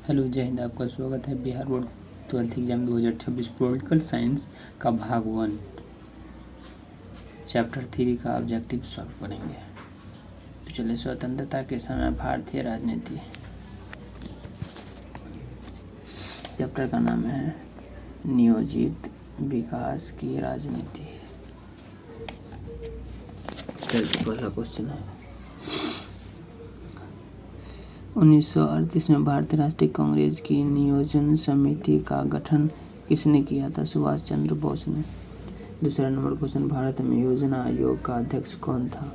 Hello, जय हिंद। आपका स्वागत है Bihar board 12th exam 2026 political science का भाग 1 चैप्टर 3 का ऑब्जेक्टिव सॉल्व करेंगे। तो चलिए, स्वतंत्रता के समय भारतीय राजनीति। चैप्टर का नाम है नियोजित विकास की राजनीति। चलिए, पहला क्वेश्चन है 1938 में भारतीय राष्ट्रीय कांग्रेस की नियोजन समिति का गठन किसने किया था? सुभाष चंद्र बोस ने। दूसरा नंबर क्वेश्चन, भारत में योजना आयोग का अध्यक्ष कौन था?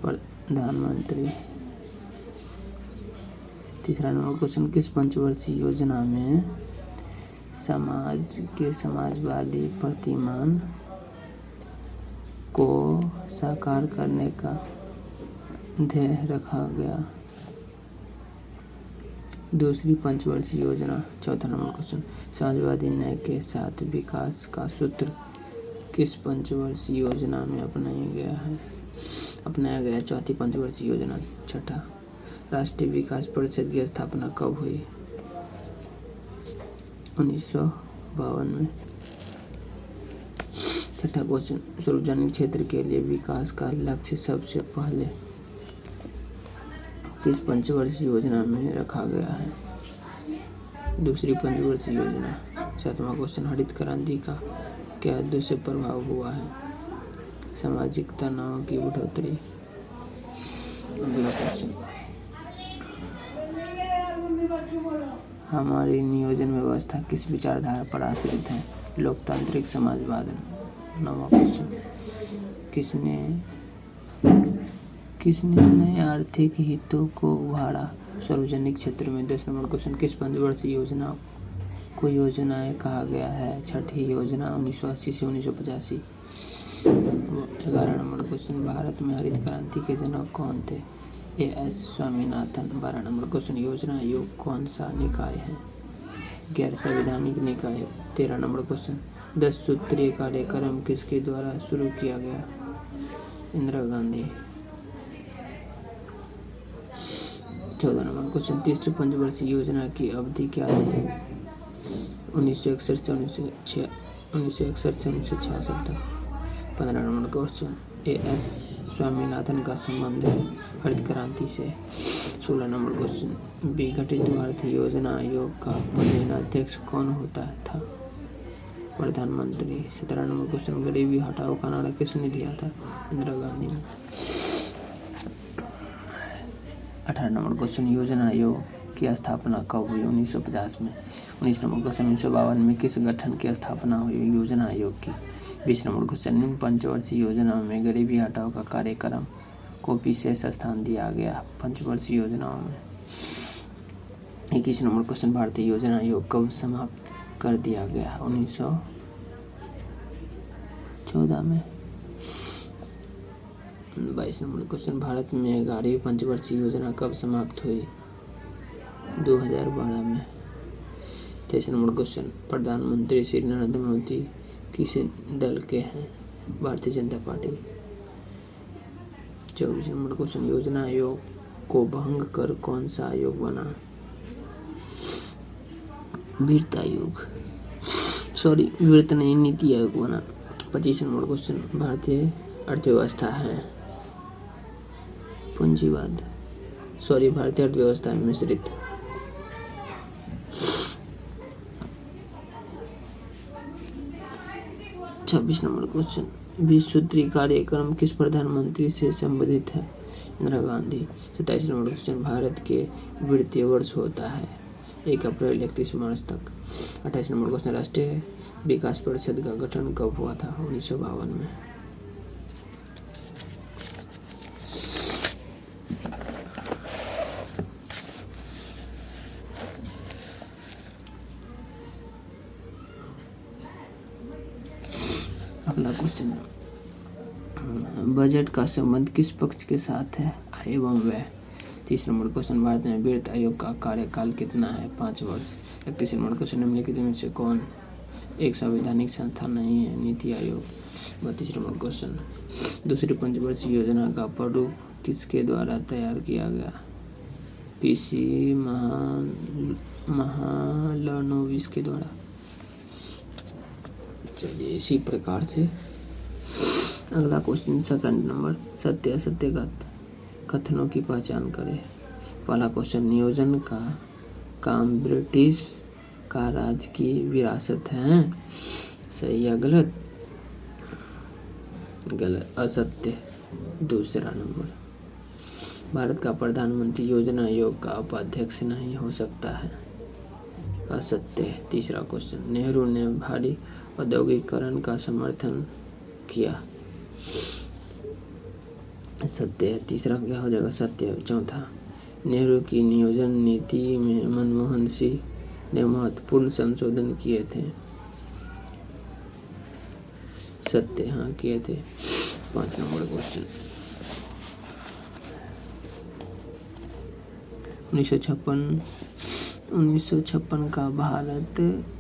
प्रधानमंत्री। तीसरा नंबर क्वेश्चन, किस पंचवर्षीय योजना में समाज के समाजवादी प्रतिमान को साकार करने का ध्येय रखा गया? दूसरी पंचवर्षीय योजना। चौथा नंबर क्वेश्चन, समाजवादी न्याय के साथ विकास का सूत्र किस पंचवर्षीय योजना में अपनाया गया? चौथी पंचवर्षीय योजना। छठा, राष्ट्रीय विकास परिषद की स्थापना कब हुई? 1952 में। छठा क्वेश्चन, सार्वजनिक क्षेत्र के लिए विकास का लक्ष्य सबसे पहले किस पंचवर्षीय योजना में रखा गया है? दूसरी पंचवर्षीय योजना। सातवां क्वेश्चन, हरित क्रांति का क्या दुष्प्रभाव हुआ है? सामाजिक तनाव की बढ़ोतरी। अगला क्वेश्चन, हमारी नियोजन व्यवस्था किस विचारधारा पर आश्रित है? लोकतांत्रिक समाजवाद। नौवां क्वेश्चन, किसने नए आर्थिक हितों को उभारा सार्वजनिक क्षेत्र में? 10 नंबर क्वेश्चन, किस पंचवर्षीय योजना को योजनाएं कहा गया है? छठी योजना 1980 से 1985। 11 नंबर क्वेश्चन, भारत में हरित क्रांति के जनक कौन थे? A.S. स्वामीनाथन। 12 नंबर क्वेश्चन, योजना आयोग कौन सा निकाय है? गैर संवैधानिक निकाय। 13 नंबर क्वेश्चन, 10 सूत्रीय कार्यक्रम किसके द्वारा शुरू किया गया? इंदिरा गांधी। 14 नंबर क्वेश्चन, तीसरी पंचवर्षीय योजना की अवधि क्या थी? 1961 से 1966 तक। 15 नंबर क्वेश्चन, A.S. स्वामीनाथन का संबंध है हरित क्रांति से। 16 नंबर क्वेश्चन, विघटित भारतीय योजना आयोग का पदेन अध्यक्ष कौन होता था? प्रधानमंत्री। 17 नंबर क्वेश्चन, गरीबी हटाओ का नारा किसने दिया था? इंदिरा गांधी ने। 18 नंबर क्वेश्चन, योजना आयोग की स्थापना कब हुई? 1950 में। 19 नंबर क्वेश्चन, 1952 में किस गठन की स्थापना हुई योजना आयोग की? 20 नंबर क्वेश्चन, निम्न पंचवर्षीय योजनाओं में गरीबी हटाओ का कार्यक्रम को विशेष स्थान दिया गया पंचवर्षीय योजनाओं में? 21 नंबर क्वेश्चन, भारतीय योजना आयोग कब समाप्त कर दिया गया? 1914 में। 22 नंबर क्वेश्चन, भारत में 11वीं पंचवर्षीय योजना कब समाप्त हुई? 2012 में। 23 नंबर क्वेश्चन, प्रधानमंत्री श्री नरेंद्र मोदी किस दल के हैं? Bharatiya Janata party. 24 number question, योजना आयोग को भंग कर कौन सा आयोग बना? वित्त आयोग। वित्त नहीं, नीति आयोग बना। 25 नंबर क्वेश्चन, भारतीय अर्थव्यवस्था है पूंजीवाद। भारतीय अर्थव्यवस्था है मिश्रित। 26 नंबर क्वेश्चन, 20 सूत्रीय कार्यक्रम किस प्रधानमंत्री से संबंधित है? इंदिरा गांधी। 27 नंबर क्वेश्चन, भारत के वित्तीय वर्ष होता है 1 अप्रैल 31 मार्च तक। 28 नंबर क्वेश्चन, राष्ट्रीय विकास परिषद का गठन कब हुआ था? 1952 में। अगला क्वेश्चन, बजट का संबंध किस पक्ष के साथ है? आय एवं व्यय। 30 नंबर क्वेश्चन, भारत में वित्त आयोग का कार्यकाल कितना है? 5 वर्ष। 31 नंबर क्वेश्चन, निम्नलिखित में से कौन एक संवैधानिक संस्था नहीं है? नीति आयोग। 32 नंबर क्वेश्चन, दूसरी पंचवर्षीय योजना का प्रारूप किसके द्वारा तैयार किया गया? पीसी 2020 के द्वारा। चलिए इसी प्रकार से अगला क्वेश्चन सेकंड नंबर, सत्य असत्य कथनों की पहचान करें। पहला क्वेश्चन, नियोजन का काम ब्रिटिश का राज की विरासत है, सही या गलत? गलत, असत्य। दूसरा नंबर, भारत का प्रधानमंत्री योजना आयोग का उपाध्यक्ष नहीं हो सकता है, असत्य। तीसरा क्वेश्चन, नेहरू ने भारी औद्योगिकीकरण का समर्थन किया, सत्य है। तीसरा क्या हो जाएगा? सत्य। चौथा, नेहरू की नियोजन नीति में मनमोहन सिंह ने महत्वपूर्ण संशोधन किए थे, सत्य, हाँ किए थे। 5 नंबर क्वेश्चन, 1956 का भारत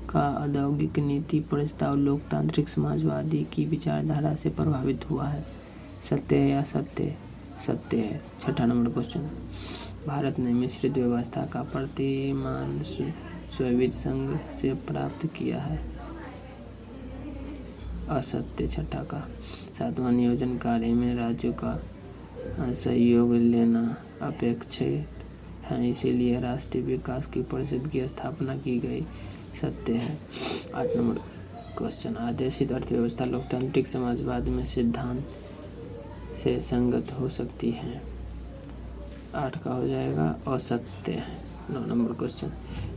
का औद्योगिक नीति प्रस्ताव लोकतांत्रिक समाजवादी की विचारधारा से प्रभावित हुआ है, सत्य है या सत्य? सत्य है। 6ठा नंबर क्वेश्चन, भारत ने मिश्रित व्यवस्था का प्रतिमान सोवियत संघ से प्राप्त किया है, असत्य। 6ठा का। 7वां, नियोजन कार्य में राज्यों का सहयोग लेना अपेक्षित है, इसीलिए राष्ट्रीय विकास की परिषद की स्थापना की गई, सत्य है। 8 नंबर क्वेश्चन, आदेशित अर्थव्यवस्था लोकतांत्रिक समाजवाद में सिद्धांत से संगत हो सकती है, 8 का हो जाएगा असत्य। 9 नंबर क्वेश्चन,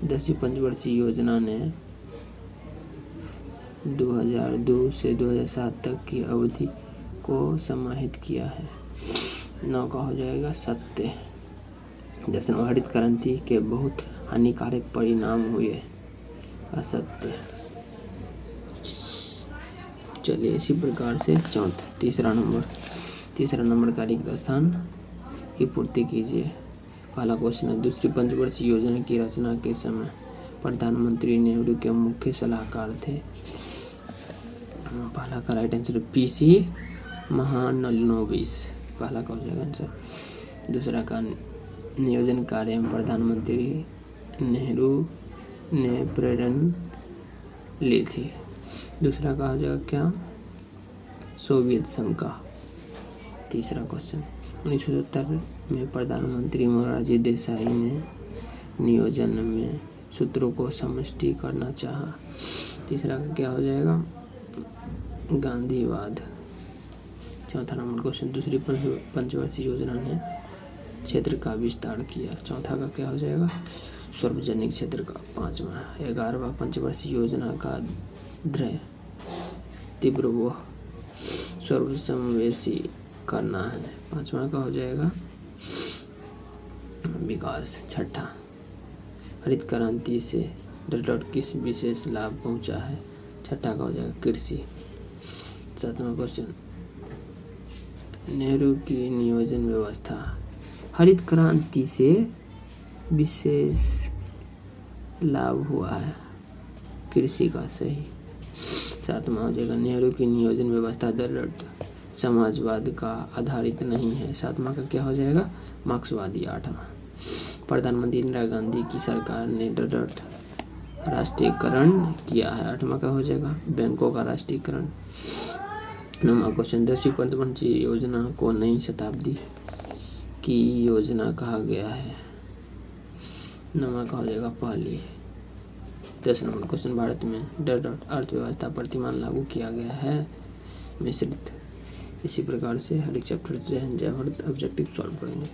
10वीं पंचवर्षीय योजना ने 2002 से 2007 तक की अवधि को समाहित किया है, 9 का हो जाएगा सत्य। 10वां, हरित क्रांति के बहुत हानिकारक परिणाम हुए, असत्य। चलिए इसी प्रकार से तीसरा नंबर का रिक्त स्थान की पूर्ति कीजिए। पहला क्वेश्चन है, दूसरी पंचवर्षीय योजना की रचना के समय प्रधानमंत्री नेहरू के मुख्य सलाहकार थे, पहला का राइट आंसर PC महालनोबिस, पहला का हो जाएगा आंसर। दूसरा का, नियोजन कार्य में प्रधानमंत्री नेहरू ने प्रेरणा ली थी, दूसरा का हो जाएगा क्या? सोवियत संघ का। तीसरा क्वेश्चन, 1970 में प्रधानमंत्री मोरारजी देसाई ने नियोजन में सूत्रों को समष्टि करना चाहा, तीसरा का क्या हो जाएगा? गांधीवाद। चौथा नंबर क्वेश्चन, दूसरी पंचवर्षीय योजना ने क्षेत्र का विस्तार किया, चौथा का क्या हो जाएगा? सार्वजनिक क्षेत्र का। 5वां, 11वां पंचवर्षीय योजना का ध्येय तीव्र व सर्वसमावेशी करना है, 5वां का हो जाएगा विकास। 6ठा, हरित क्रांति से किस विशेष लाभ पहुंचा है, 6ठा का हो जाएगा कृषि। 7वां क्वेश्चन, नेहरू की नियोजन व्यवस्था हरित क्रांति से विशेष लाभ हुआ है, कृषि का, सही। 7वां हो जाएगा, नेहरू की नियोजन व्यवस्था दृढ़ समाजवाद का आधारित नहीं है, 7वां का क्या हो जाएगा? मार्क्सवादी। 8वां, प्रधानमंत्री इंदिरा गांधी की सरकार ने दृढ़ राष्ट्रीयकरण किया है, 8वां का हो जाएगा बैंकों का राष्ट्रीयकरण। 9वां क्वेश्चन, 10वीं पंचवर्षीय योजना को नई शताब्दी की योजना कहा गया है, 9वां का हो जाएगा पहली। 10 नंबर क्वेश्चन, भारत में दृढ़ अर्थव्यवस्था प्रतिमान लागू किया गया है, मिश्रित। इसी प्रकार से हर एक चैप्टर से जय भारत ऑब्जेक्टिव सॉल्व करेंगे।